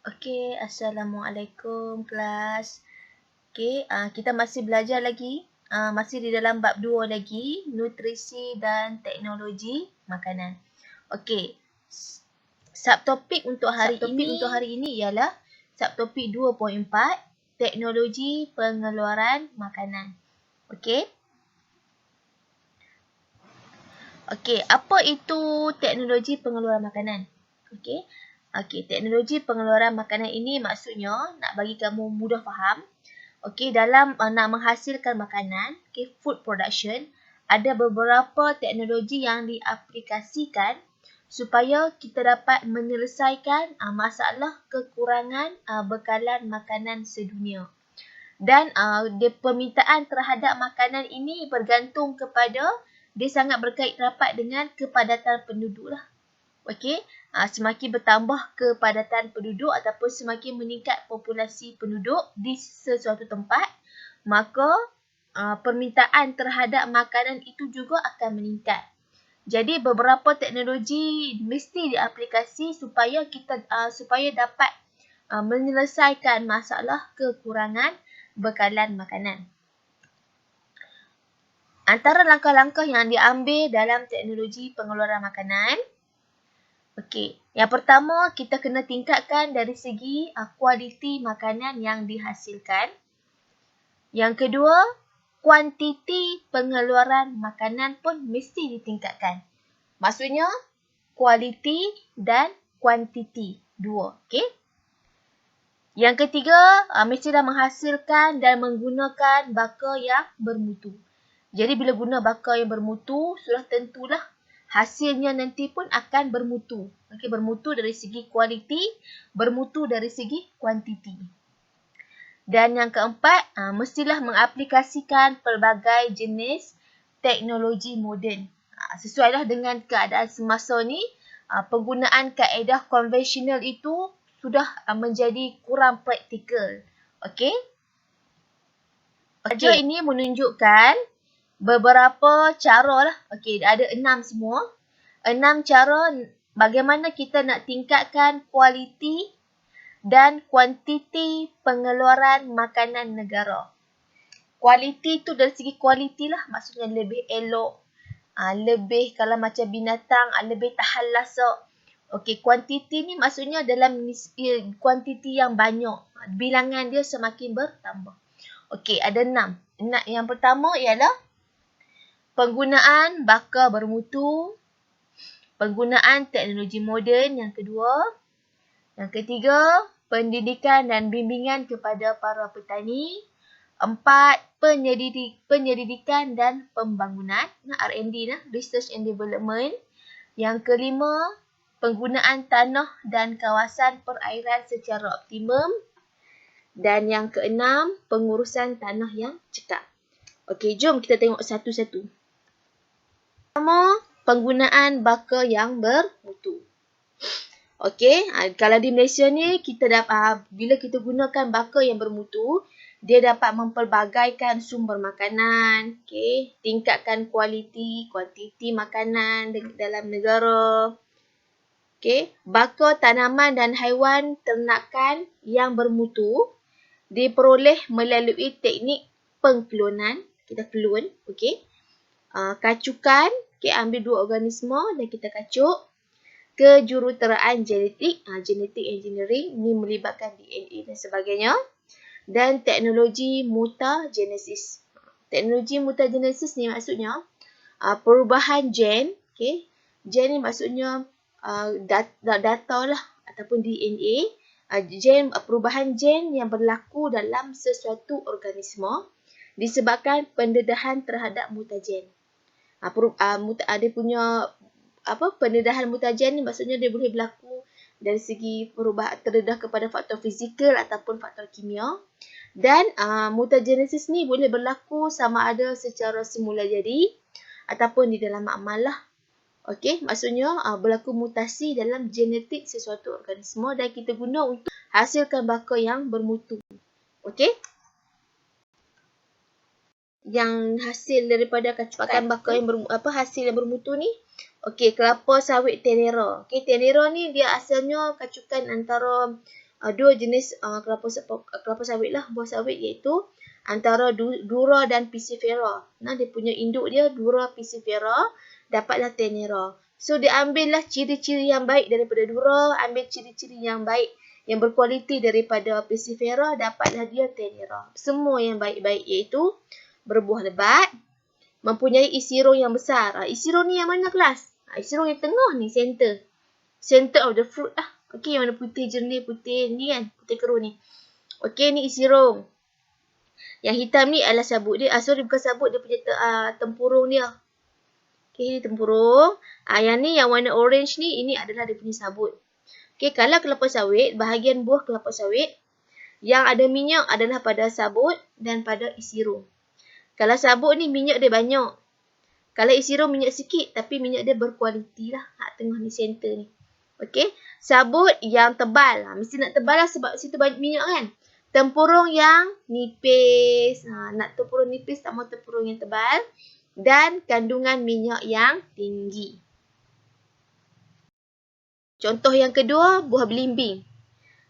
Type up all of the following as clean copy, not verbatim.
Okey, Assalamualaikum kelas. Okey, kita masih belajar lagi. Masih di dalam bab 2 lagi, nutrisi dan teknologi makanan. Okey. Subtopik untuk hari ini ialah subtopik 2.4, teknologi pengeluaran makanan. Okey. Okey, apa itu teknologi pengeluaran makanan? Okey. Okey, teknologi pengeluaran makanan ini maksudnya nak bagi kamu mudah faham. Okey, dalam nak menghasilkan makanan, okay, food production, ada beberapa teknologi yang diaplikasikan supaya kita dapat menyelesaikan masalah kekurangan bekalan makanan sedunia. Dan permintaan terhadap makanan ini bergantung kepada, dia sangat berkait rapat dengan kepadatan penduduk lah. Okey, semakin bertambah kepadatan penduduk ataupun semakin meningkat populasi penduduk di sesuatu tempat, maka permintaan terhadap makanan itu juga akan meningkat. Jadi beberapa teknologi mesti diaplikasi supaya dapat menyelesaikan masalah kekurangan bekalan makanan. Antara langkah-langkah yang diambil dalam teknologi pengeluaran makanan, okey, yang pertama kita kena tingkatkan dari segi kualiti makanan yang dihasilkan. Yang kedua, kuantiti pengeluaran makanan pun mesti ditingkatkan. Maksudnya, kualiti dan kuantiti. Dua, okey? Yang ketiga, mestilah menghasilkan dan menggunakan bakar yang bermutu. Jadi bila guna bakar yang bermutu, sudah tentulah hasilnya nanti pun akan bermutu. Okey, bermutu dari segi kualiti, bermutu dari segi kuantiti. Dan yang keempat, mestilah mengaplikasikan pelbagai jenis teknologi moden. Sesuailah dengan keadaan semasa ni, penggunaan kaedah konvensional itu sudah menjadi kurang praktikal. Okey? Kerja ini menunjukkan beberapa cara lah. Okey, ada 6 semua. 6 cara bagaimana kita nak tingkatkan kualiti dan kuantiti pengeluaran makanan negara. Kualiti tu dari segi kualiti lah, maksudnya lebih elok, lebih kalau macam binatang, lebih tahan lasak. Okey, kuantiti ni maksudnya dalam kuantiti yang banyak. Bilangan dia semakin bertambah. Okey, ada 6. Yang pertama ialah penggunaan bakar bermutu, penggunaan teknologi moden yang kedua. Yang ketiga, pendidikan dan bimbingan kepada para petani. 4, penyelidikan dan pembangunan, R&D, Research and Development. Yang kelima, penggunaan tanah dan kawasan perairan secara optimum. Dan yang keenam, pengurusan tanah yang cekap. Okey, jom kita tengok satu-satu. Pertama, penggunaan bakar yang bermutu. Okey, kalau di Malaysia ni, kita bila kita gunakan bakar yang bermutu, dia dapat mempelbagaikan sumber makanan, okey, tingkatkan kualiti, kuantiti makanan dalam negara. Okey, bakar tanaman dan haiwan ternakan yang bermutu diperoleh melalui teknik pengklonan, kita klon, okey. Kacukan, okey, ambil 2 organisma dan kita kacuk. Kejuruteraan genetik, genetic engineering, ni melibatkan DNA dan sebagainya. Dan teknologi mutagenesis. Teknologi mutagenesis ni maksudnya perubahan gen, okey. Gen ni maksudnya data lah ataupun DNA. Perubahan gen yang berlaku dalam sesuatu organisma disebabkan pendedahan terhadap mutagen. Dia punya pendedahan mutagen ni maksudnya dia boleh berlaku dari segi perubahan terdedah kepada faktor fizikal ataupun faktor kimia. Dan mutagenesis ni boleh berlaku sama ada secara semula jadi ataupun di dalam makmal lah. Okey, maksudnya berlaku mutasi dalam genetik sesuatu organisma dan kita guna untuk hasilkan bakar yang bermutu. Okey? Yang hasil daripada kacukan bakar yang hasil yang bermutu ni, okey, kelapa sawit Tenera. Okey, Tenera ni dia asalnya kacukan antara dua jenis kelapa sawit lah, buah sawit, iaitu antara Dura dan Pisifera. Nah, dia punya induk dia Dura Pisifera, dapatlah Tenera. So dia ambillah ciri-ciri yang baik daripada Dura, ambil ciri-ciri yang baik yang berkualiti daripada Pisifera, dapatlah dia Tenera. Semua yang baik-baik, iaitu berbuah lebat, mempunyai isi rong yang besar. Isi rong ni yang mana kelas? Isi rong yang tengah ni, center of the fruit lah. Okey, yang mana putih jernih, putih ni kan, putih keruh ni. Okey, ni isi rong. Yang hitam ni adalah sabut dia. Sorry, bukan sabut, dia punya tempurung dia. Okey, ni tempurung. Yang ni, yang warna orange ni, ini adalah dia punya sabut. Okey, kalau kelapa sawit, bahagian buah kelapa sawit, yang ada minyak adalah pada sabut dan pada isi rong. Kalau sabut ni, minyak dia banyak. Kalau isi rong, minyak sikit, tapi minyak dia berkualiti lah. Tengah ni, center ni. Okey, sabut yang tebal. Mesti nak tebal lah sebab situ banyak minyak kan. Tempurung yang nipis. Nak tempurung nipis, tak mau tempurung yang tebal. Dan kandungan minyak yang tinggi. Contoh yang kedua, buah belimbing.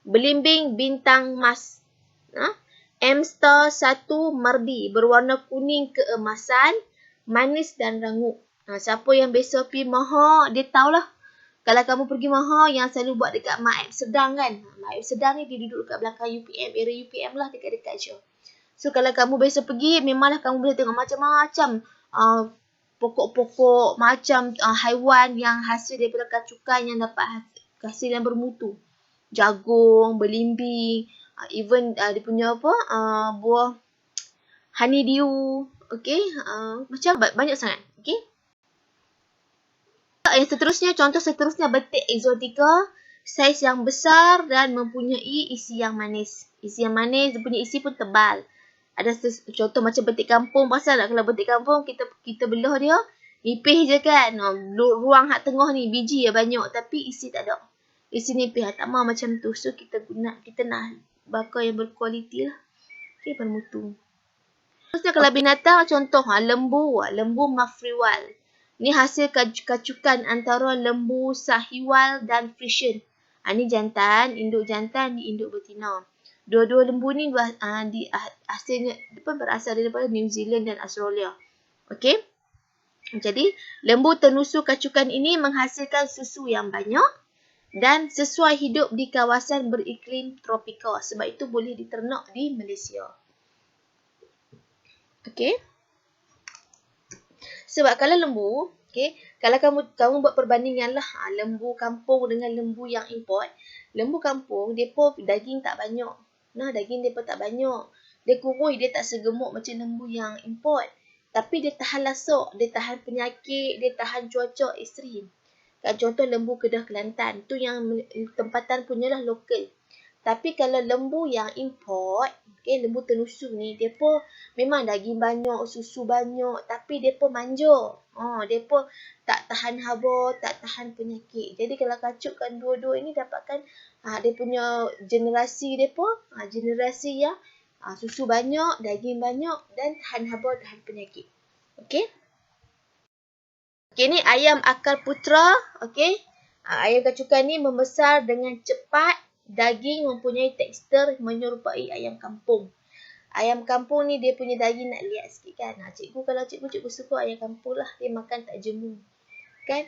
Belimbing bintang mas. M*1 Merdi. Berwarna kuning keemasan, manis dan rangup. Siapa yang biasa pergi Maha, dia tahulah. Kalau kamu pergi Maha, yang selalu buat dekat Maib Sedang kan. Maib Sedang ni dia duduk dekat belakang UPM, area UPM lah, dekat-dekat je. So kalau kamu biasa pergi, memanglah kamu boleh tengok macam-macam pokok-pokok, macam haiwan yang hasil daripada kacukan yang dapat hasil yang bermutu. Jagung, belimbing, even dia punya buah honeydew, okey, macam banyak sangat, okey. Yang seterusnya, contoh seterusnya, betik exotica, saiz yang besar dan mempunyai isi yang manis. Isi yang manis, dia punya isi pun tebal. Ada contoh macam betik kampung. Pasal tak, kalau betik kampung, kita belah dia, nipis je kan. Ruang hak tengah ni, biji ya banyak, tapi isi tak ada. Isi nipis, tak mau macam tu. So, kita nak bakar yang berkualiti lah. Okay, bermutu. Terusnya kalau binatang, contoh lembu mafriwal. Ni hasil kacukan antara lembu sahiwal dan frisian. Ni jantan, induk jantan, ni induk betina. Dua-dua lembu ni hasilnya berasal daripada New Zealand dan Australia. Okey. Jadi, lembu tenusu kacukan ini menghasilkan susu yang banyak dan sesuai hidup di kawasan beriklim tropika. Sebab itu boleh diternak di Malaysia. Okey. Sebab kalau lembu, kalau kamu buat perbandingan lah, lembu kampung dengan lembu yang import. Lembu kampung, depa daging tak banyak. Daging depa tak banyak. Dia kurus, dia tak segemuk macam lembu yang import. Tapi dia tahan lasak, dia tahan penyakit, dia tahan cuaca ekstrim. Contoh lembu Kedah Kelantan, tu yang tempatan punyalah lokal. Tapi kalau lembu yang import, lembu tenusu ni, depa memang daging banyak, susu banyak, tapi depa manja. Depa tak tahan haba, tak tahan penyakit. Jadi kalau kacukkan dua-dua ini, dapatkan dia punya generasi depa, generasi yang susu banyak, daging banyak dan tahan haba, tahan penyakit. Okey. Okey, ni ayam akar putra, okey. Ayam kacukan ni membesar dengan cepat. Daging mempunyai tekstur menyerupai ayam kampung. Ayam kampung ni dia punya daging nak lihat sikit kan. Kalau cikgu suka ayam kampung lah. Dia makan tak jemu. Kan?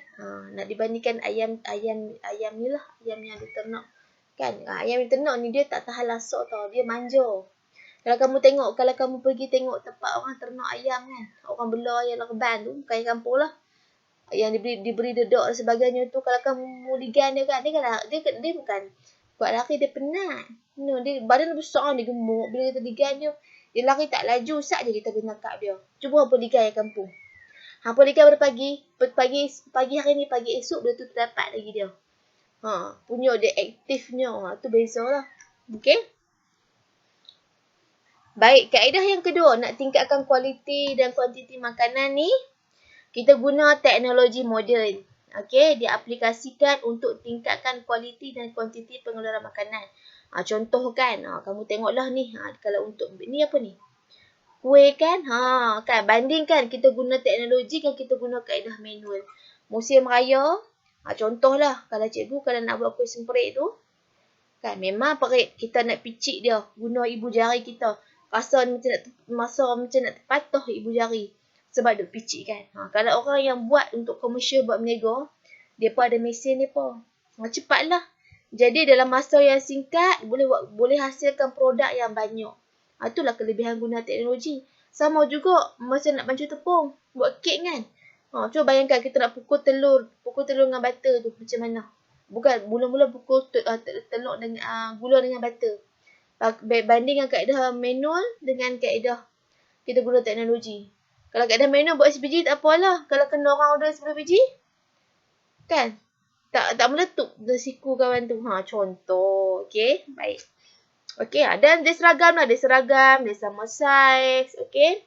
Nak dibandingkan ayam ni lah. Ayam yang diternak. Kan? Ayam yang diternak ni dia tak tahan lasak tau. Dia manja. Kalau kamu pergi tengok tempat orang ternak ayam kan. Orang bela ayam lerban tu. Bukan ayam kampung lah. Yang diberi dedak dan sebagainya tu. Kalau kamu ligan dia kan. Dia bukan buat lari, dia penat. Dia badan besar, dia gemuk. Bila kita ligan dia lari tak laju. Sat je kita boleh tangkap dia. Cuba hampa ligan yang kampung. Hampa ligan pada pagi hari ni, pagi esok, bila tu terdapat lagi dia. Punya dia aktifnya. Tu bezalah. Okey. Baik, kaedah yang kedua, nak tingkatkan kualiti dan kuantiti makanan ni, kita guna teknologi moden. Okey, diaplikasikan untuk tingkatkan kualiti dan kuantiti pengeluaran makanan. Contoh kan, kamu tengoklah ni, kalau untuk ni apa ni? Kuih kan? Kan bandingkan kita guna teknologi kan kita guna kaedah manual. Musim raya, contohlah kalau cikgu kalau nak buat kuih semperik tu, Kan memang perit kita nak picit dia guna ibu jari kita. Rasa macam nak terpatah ibu jari sebab duk picit kan. Kalau orang yang buat untuk komersial, buat berniaga, dia pun ada mesin dia pun. Cepatlah. Jadi dalam masa yang singkat boleh hasilkan produk yang banyak. Itulah kelebihan guna teknologi. Sama juga macam nak bancuh tepung, buat kek kan. Cuba bayangkan kita nak pukul telur dengan butter tu macam mana. Bukan mula-mula pukul telur dengan gula dengan butter. Banding dengan kaedah manual dengan kaedah kita guna teknologi. Kalau kaedah manual buat sebiji tak apalah. Kalau kena orang order 10 biji, kan? Tak meletup siku kawan tu. Contoh. Okey, baik. Okey, dan dia seragam lah. Dia seragam, dia sama saiz. Okey.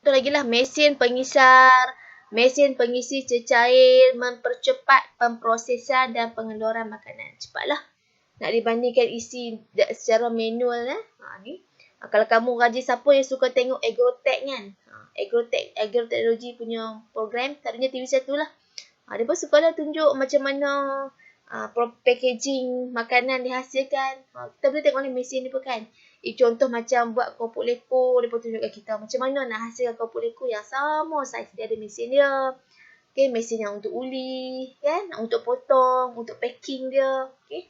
Satu lagi lah, mesin pengisar. Mesin pengisi cecair mempercepat pemprosesan dan pengeluaran makanan. Cepatlah. Nak dibandingkan isi secara manual ni. Kalau kamu rajin, siapa yang suka tengok Agrotech kan? Agrotechnology punya program, satunya TV1 lah. Dia pun suka lah tunjuk macam mana packaging makanan dihasilkan. Kita boleh tengok ni mesin ni pun kan. Contoh macam buat keropok leko, dia pun tunjukkan kita macam mana nak hasilkan keropok leko yang sama saiz. Dia ada mesin dia. Okay, mesin yang untuk uli, kan? Untuk potong, untuk packing dia. Okay.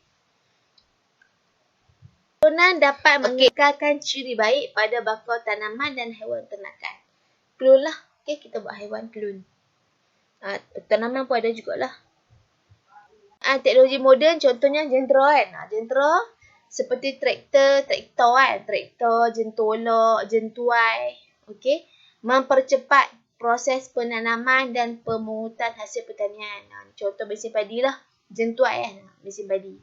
Kelunan dapat mengekalkan ciri baik pada bakal tanaman dan haiwan ternakan. Klon lah. Okay, kita buat haiwan klon. Tanaman pun ada jugalah. Teknologi moden contohnya jentera kan. Jentera seperti traktor kan. Traktor, jentolok, jentuai. Okey. Mempercepat proses penanaman dan pemungutan hasil pertanian. Contoh mesin padi lah. Jentuai kan. Mesin padi.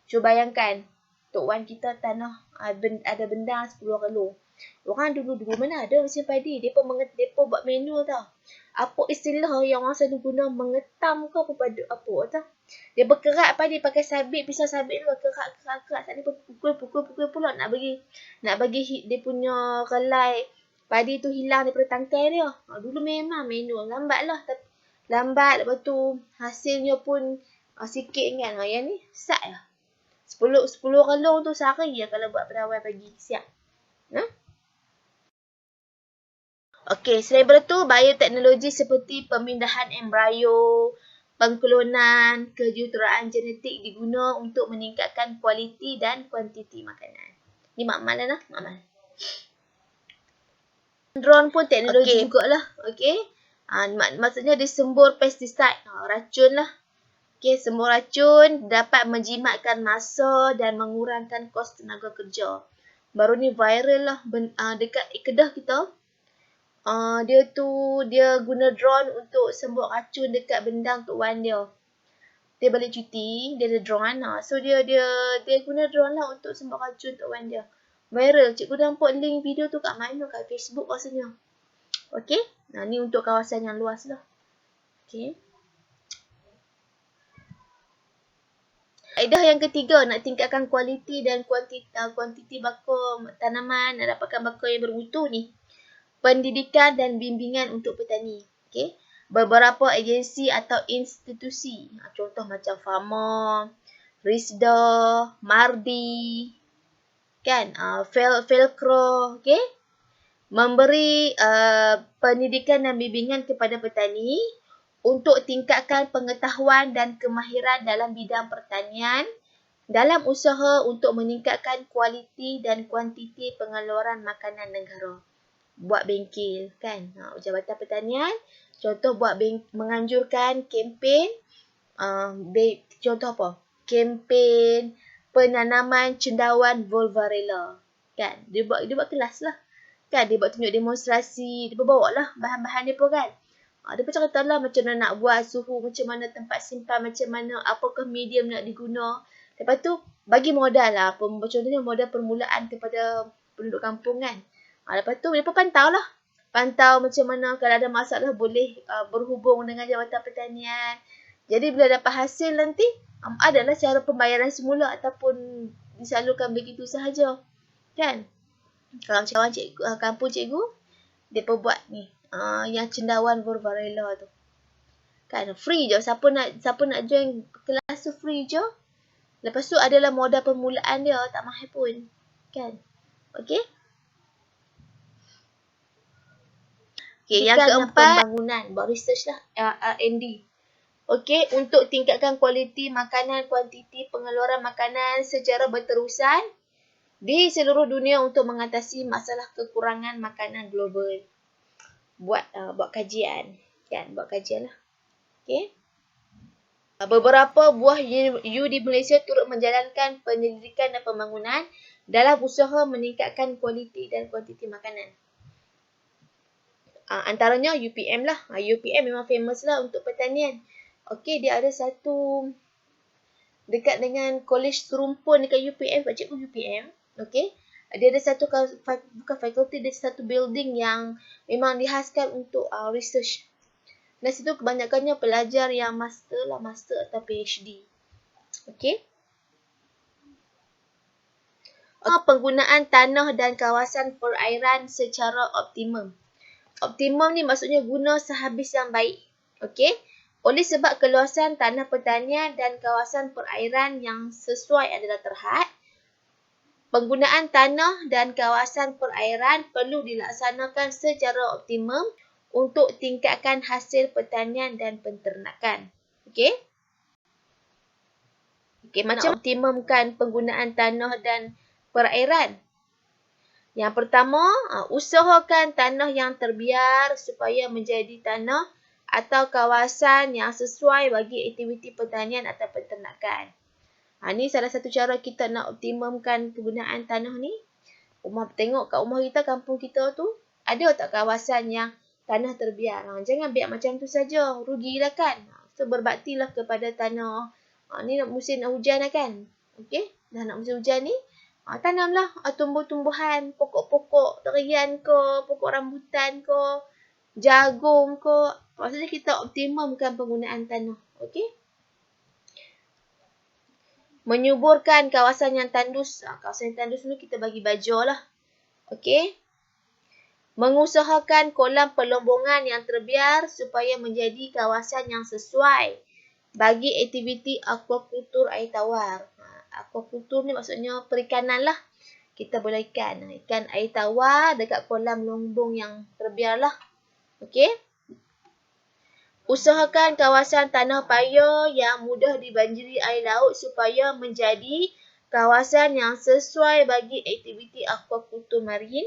Cuba bayangkan. Tok Wan kita tanah ada bendang 10 kilo. Orang dulu mana ada mesin padi. Mereka buat manual tau. Apa istilah yang orang selalu guna, mengetam ke apa tau. Dia berkerak padi pakai sabit, pisau sabit tu kerak. Saat ni pukul pula nak bagi dia punya relay padi tu hilang daripada tangkai dia. Dulu memang manual, lambat lah. Lambat, lepas tu hasilnya pun sikit kan. Yang ni sat lah. 10 kalung tu sehari je kalau buat penawai pagi. Siap. Okey, selain daripada tu, bioteknologi seperti pemindahan embrio, pengklonan, kejuruteraan genetik diguna untuk meningkatkan kualiti dan kuantiti makanan. Ni makmal lah. Makmal. Drone pun teknologi jugalah. Okey. Maksudnya disembur pesticide, racun lah. Okey, sembur racun dapat menjimatkan masa dan mengurangkan kos tenaga kerja. Baru ni viral lah dekat Kedah kita. Dia guna drone untuk sembur racun dekat bendang Tok Wan dia. Dia balik cuti, dia ada drone. So dia guna drone lah untuk sembur racun Tok Wan dia. Viral. Cikgu nampak link video tu kat mana? Kat Facebook rasanya. Okey. Ni untuk kawasan yang luas lah. Okey. Kaedah yang ketiga, nak tingkatkan kualiti dan kuantiti bakal tanaman, nak dapatkan bakal yang bermutu ni. Pendidikan dan bimbingan untuk petani. Okay. Beberapa agensi atau institusi. Contoh macam Farmer, RISDA, Mardi, kan? Velcro. Okay. Memberi pendidikan dan bimbingan kepada petani untuk tingkatkan pengetahuan dan kemahiran dalam bidang pertanian dalam usaha untuk meningkatkan kualiti dan kuantiti pengeluaran makanan negara. Buat bengkel kan, Jabatan Pertanian contoh menganjurkan kempen contoh apa, kempen penanaman cendawan Volvarella kan, dia buat kelas lah kan, dia buat tunjuk demonstrasi, dia bawa lah bahan-bahan dia pun kan. Dia pun cerita lah macam mana nak buat suhu, macam mana tempat simpan, macam mana apakah medium nak diguna. Lepas tu bagi modal lah, contohnya modal permulaan kepada penduduk kampung kan. Lepas tu mereka pantau macam mana kalau ada masalah boleh berhubung dengan Jabatan Pertanian. Jadi bila dapat hasil nanti adalah cara pembayaran semula ataupun disalurkan begitu sahaja. Kan? Kalau kawan kampung cikgu, dia pun buat ni yang cendawan Volvarella tu. Kan free je, siapa nak join kelas tu free je. Lepas tu adalah modal permulaan dia, tak mahal pun. Kan? Okey? Okey, yang keempat, pembangunan. Buat research lah, R&D. Okey, untuk tingkatkan kualiti makanan, kuantiti pengeluaran makanan secara berterusan di seluruh dunia untuk mengatasi masalah kekurangan makanan global. Buat kajian. Kan? Buat kajian lah. Okey. Beberapa buah U di Malaysia turut menjalankan penyelidikan dan pembangunan dalam usaha meningkatkan kualiti dan kuantiti makanan. Antaranya UPM lah. UPM memang famous lah untuk pertanian. Okey, dia ada satu dekat dengan College Serumpun dekat UPM, Pak Cikgu UPM. Okey. Dia ada satu, bukan fakulti, dia satu building yang memang dihaskan untuk research. Dan situ kebanyakannya pelajar yang master atau PhD. Okey. Penggunaan tanah dan kawasan perairan secara optimum. Optimum ni maksudnya guna sehabis yang baik. Okey. Oleh sebab keluasan tanah pertanian dan kawasan perairan yang sesuai adalah terhad, penggunaan tanah dan kawasan perairan perlu dilaksanakan secara optimum untuk tingkatkan hasil pertanian dan penternakan. Okey? Okey, macam optimumkan penggunaan tanah dan perairan. Yang pertama, usahakan tanah yang terbiar supaya menjadi tanah atau kawasan yang sesuai bagi aktiviti pertanian atau penternakan. Ni salah satu cara kita nak optimumkan penggunaan tanah ni. Tengok kat rumah kita, kampung kita tu, ada tak kawasan yang tanah terbiar? Jangan biar macam tu saja, rugilah kan. So berbaktilah kepada tanah. Ni musim nak hujan lah kan. Okey, dah nak musim hujan ni, tanamlah tumbuh-tumbuhan, pokok-pokok durian ke, pokok rambutan ke, jagung ke. Maksudnya kita optimumkan penggunaan tanah. Okey. Menyuburkan kawasan yang tandus. Kawasan yang tandus ni kita bagi baja lah. Okey. Mengusahakan kolam pelombongan yang terbiar supaya menjadi kawasan yang sesuai bagi aktiviti aquakultur air tawar. Aquakultur ni maksudnya perikanan lah. Kita boleh ikan air tawar dekat kolam lombong yang terbiar lah. Okey. Usahakan kawasan tanah paya yang mudah dibanjiri air laut supaya menjadi kawasan yang sesuai bagi aktiviti aquakultur marin.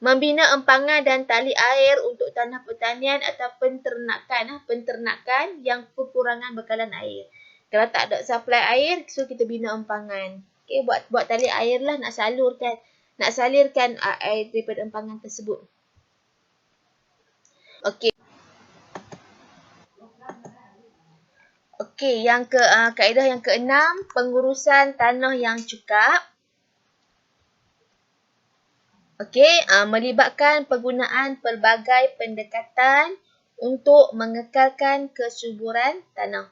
Membina empangan dan tali air untuk tanah pertanian atau penternakan yang kekurangan bekalan air. Kalau tak ada supply air, so kita bina empangan. Okay, buat tali air lah, nak salirkan air daripada empangan tersebut. Okey. Okey, kaedah yang keenam, pengurusan tanah yang cukup. Okey, melibatkan penggunaan pelbagai pendekatan untuk mengekalkan kesuburan tanah.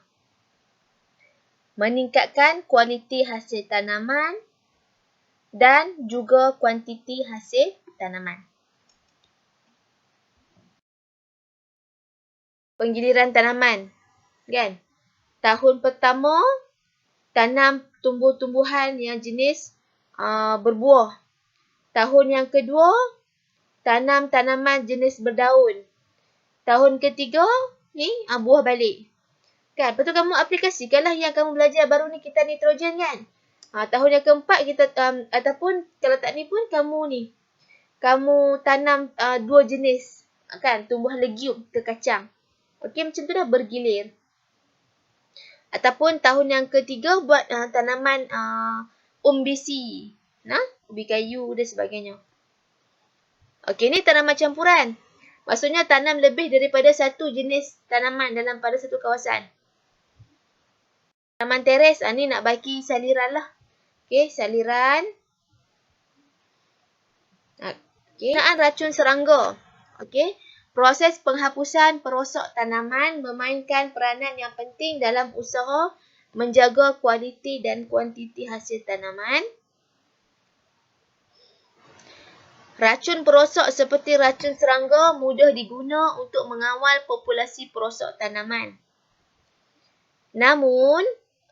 Meningkatkan kualiti hasil tanaman dan juga kuantiti hasil tanaman. Penggiliran tanaman, kan? Tahun pertama, tanam tumbuh-tumbuhan yang jenis berbuah. Tahun yang kedua, tanam tanaman jenis berdaun. Tahun ketiga, ni buah balik. Kan? Lepas tu kamu aplikasikanlah yang kamu belajar baru ni, kita nitrogen kan? Tahun yang keempat, kita ataupun kalau tak ni pun kamu tanam dua jenis. Kan? Tumbuhan legium ke kacang. Okey, macam tu dah bergilir. Ataupun tahun yang ketiga buat tanaman umbisi. Ubi kayu dan sebagainya. Okey, ni tanaman campuran. Maksudnya tanam lebih daripada satu jenis tanaman dalam pada satu kawasan. Tanaman teres, ni nak bagi saliran lah. Okey, saliran. Okey, penggunaan racun serangga. Okey. Proses penghapusan perosak tanaman memainkan peranan yang penting dalam usaha menjaga kualiti dan kuantiti hasil tanaman. Racun perosak seperti racun serangga mudah diguna untuk mengawal populasi perosak tanaman. Namun,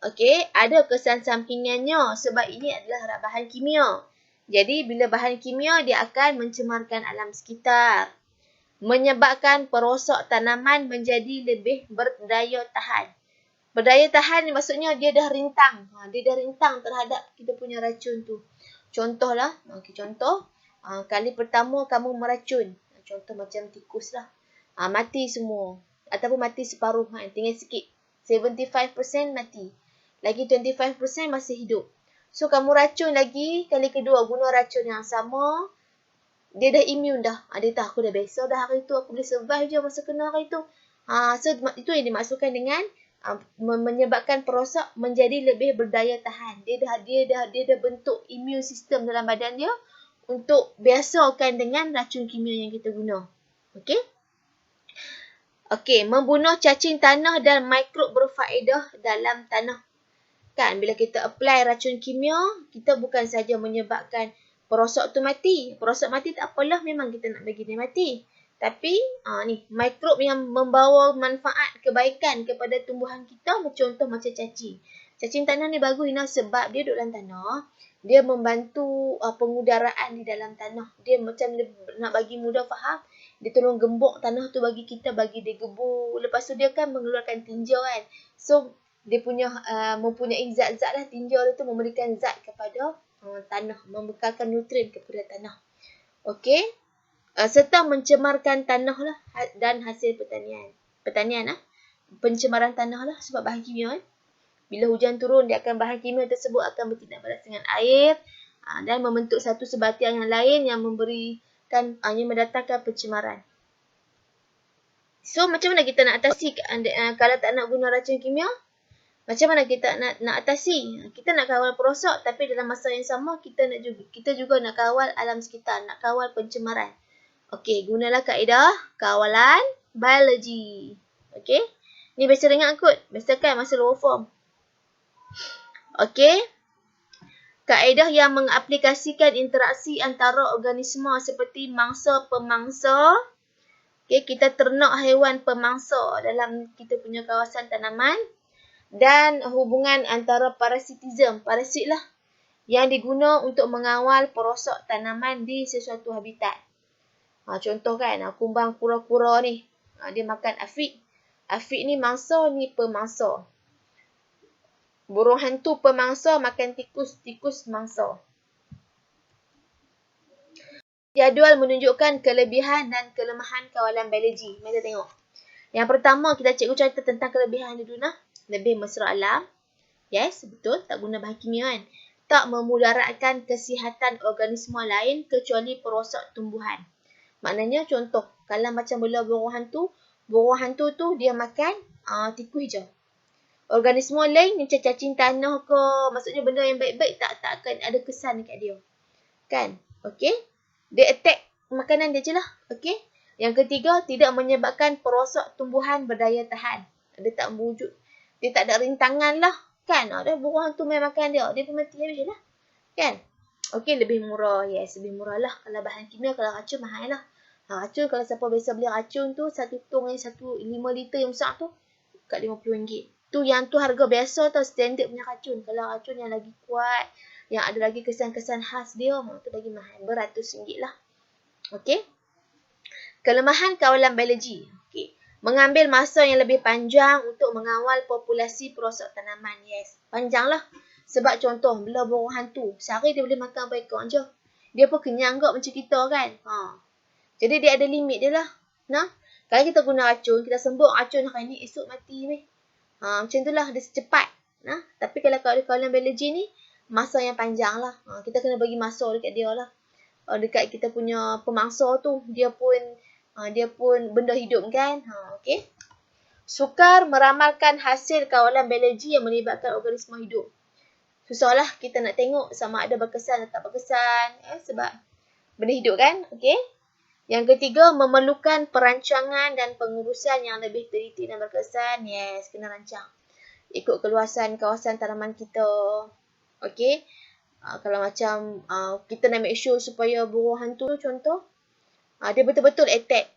Okey, ada kesan sampingannya sebab ini adalah bahan kimia. Jadi bila bahan kimia dia akan mencemarkan alam sekitar, menyebabkan perosok tanaman menjadi lebih berdaya tahan. Berdaya tahan ni maksudnya dia dah rintang. Dia dah rintang terhadap kita punya racun tu. Contohlah, contoh kali pertama kamu meracun. Contoh macam tikus lah. Mati semua. Ataupun mati separuh. Tinggal sikit. 75% mati. Lagi 25% masih hidup. So kamu racun lagi kali kedua guna racun yang sama. Dia dah immune dah. Dia tahu aku dah biasa dah hari tu. Aku boleh survive je masa kena hari tu. So itu yang dimaksudkan dengan menyebabkan perosok menjadi lebih berdaya tahan. Dia dah bentuk immune system dalam badan dia untuk biasakan dengan racun kimia yang kita guna. Okey? Okey, membunuh cacing tanah dan mikrob berfaedah dalam tanah. Kan bila kita apply racun kimia, kita bukan saja menyebabkan perosok tu mati. Perosok mati tak apalah, memang kita nak bagi dia mati. Tapi ni mikrob yang membawa manfaat kebaikan kepada tumbuhan kita, contoh macam cacing. Cacing tanah ni bagus sebab dia duduk dalam tanah, dia membantu pengudaraan di dalam tanah. Dia macam nak bagi mudah faham, dia tolong gembok tanah tu bagi kita, bagi dia gebu. Lepas tu dia kan mengeluarkan tinja kan. So dia punya mempunyai zat-zat lah, tinja dia tu memberikan zat kepada tanah, membekalkan nutrien kepada tanah. Okey, serta mencemarkan tanah lah dan hasil pertanian pencemaran tanah lah sebab bahan kimia Bila hujan turun, dia akan bahan kimia tersebut akan bertindak balas dengan air dan membentuk satu sebatian yang lain yang memberikan yang mendatangkan pencemaran. So macam mana kita nak atasi kalau tak nak guna racun kimia? Macam mana kita nak atasi? Kita nak kawal perosok tapi dalam masa yang sama kita juga nak kawal alam sekitar, nak kawal pencemaran. Okey, gunalah kaedah kawalan biologi. Okey. Ni biasa dengar kot. Biasa kan masa lower form. Okey. Kaedah yang mengaplikasikan interaksi antara organisma seperti mangsa-pemangsa. Okey, kita ternak haiwan pemangsa dalam kita punya kawasan tanaman. Dan hubungan antara parasitism, parasit lah, yang diguna untuk mengawal perosok tanaman di sesuatu habitat. Contoh kan, kumbang kura-kura ni, dia makan afid. Afid ni mangsa, ni pemangsa. Burung hantu pemangsa makan tikus, tikus mangsa. Jadual menunjukkan kelebihan dan kelemahan kawalan biologi. Mari kita tengok. Yang pertama, kita cikgu cerita tentang kelebihan dulu nah. Lebih mesra alam. Yes, betul. Tak guna bahan kimia kan. Tak memudaratkan kesihatan organisma lain kecuali perosok tumbuhan. Maknanya contoh, kalau macam bela burung hantu tu dia makan tikus je. Organisma lain macam cacing tanah ke, maksudnya benda yang baik-baik tak akan ada kesan dekat dia. Kan? Okey? Dia attack makanan dia je lah. Okey? Yang ketiga, tidak menyebabkan perosok tumbuhan berdaya tahan. Dia tak berwujud. Dia tak ada rintangan lah. Kan? Ada burung hantu main makan dia. Dia pun mati habis lah. Kan? Okey, lebih murah. Yes, lebih murah lah. Kalau bahan kimia, kalau racun mahal lah. Racun, kalau siapa biasa beli racun tu, satu tong yang 5 liter yang besar tu, kat RM50. Yang tu harga biasa tau, standard punya racun. Kalau racun yang lagi kuat, yang ada lagi kesan-kesan khas dia, tu lagi mahal. RM100 lah. Okey? Kelemahan kawalan biologi. Okey. Mengambil masa yang lebih panjang untuk mengawal populasi perosok tanaman. Yes, panjang lah. Sebab contoh, bela burung hantu. Sehari dia boleh makan berapa ekor je. Dia pun kenyang kot macam kita kan. Jadi dia ada limit dia lah. Nah, kalau kita guna racun, kita sembur racun hari ni, esok mati weh. Macam tu lah, dia secepat. Nah, tapi kalau kawalan biologi ni, masa yang panjang lah. Kita kena bagi masa dekat dia lah. Dekat kita punya pemangsa tu, dia pun benda hidup kan. Okey. Sukar meramalkan hasil kawalan biologi yang melibatkan organisma hidup. Susahlah kita nak tengok sama ada berkesan atau tak berkesan. Sebab benda hidup kan. Okey. Yang ketiga, memerlukan perancangan dan pengurusan yang lebih teliti dan berkesan. Yes, kena rancang. Ikut keluasan kawasan tanaman kita. Okey. Kalau macam kita nak make sure supaya burung hantu tu contoh, dia betul-betul attack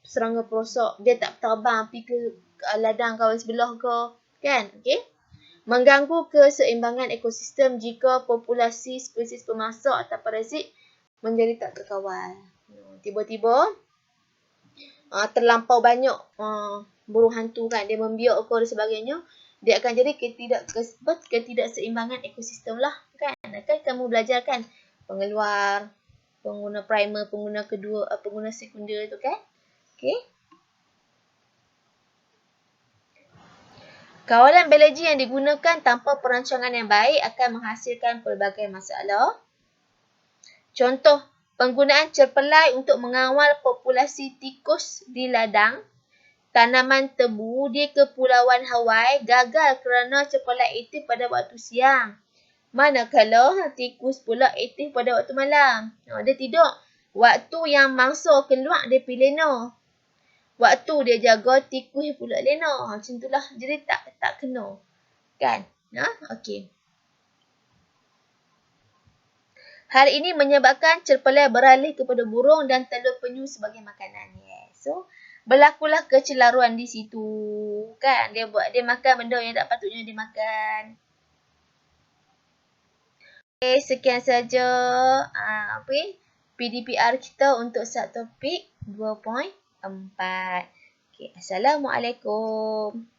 serangga perosok. Dia tak terbang pergi ke ladang kawan sebelah ke. Kan? Okay? mengganggu keseimbangan ekosistem jika populasi spesies pemasak atau parasit menjadi tak terkawal. Tiba-tiba terlampau banyak burung hantu kan, dia membiak dan sebagainya, dia akan jadi ketidakseimbangan ekosistem lah kan. Kan kamu belajar kan pengeluar, pengguna primer, pengguna kedua, pengguna sekunder tu kan. Okey. Kawalan biologi yang digunakan tanpa perancangan yang baik akan menghasilkan pelbagai masalah. Contoh, penggunaan cerpelai untuk mengawal populasi tikus di ladang. Tanaman tebu di Kepulauan Hawaii gagal kerana cerpelai aktif pada waktu siang. Manakala tikus pula aktif pada waktu malam. Dia tidur. Waktu yang mangsa keluar dia pergi lena. Waktu dia jaga tikus pula lena. Macam itulah. Jadi tak kena. Kan? Okey. Hal ini menyebabkan cerpelai beralih kepada burung dan telur penyu sebagai makanan. So, berlakulah kecelaruan di situ. Kan? Dia makan benda yang tak patutnya dimakan. Okay, sekian saja PDPR kita untuk subtopik 2.4. Okay, Assalamualaikum.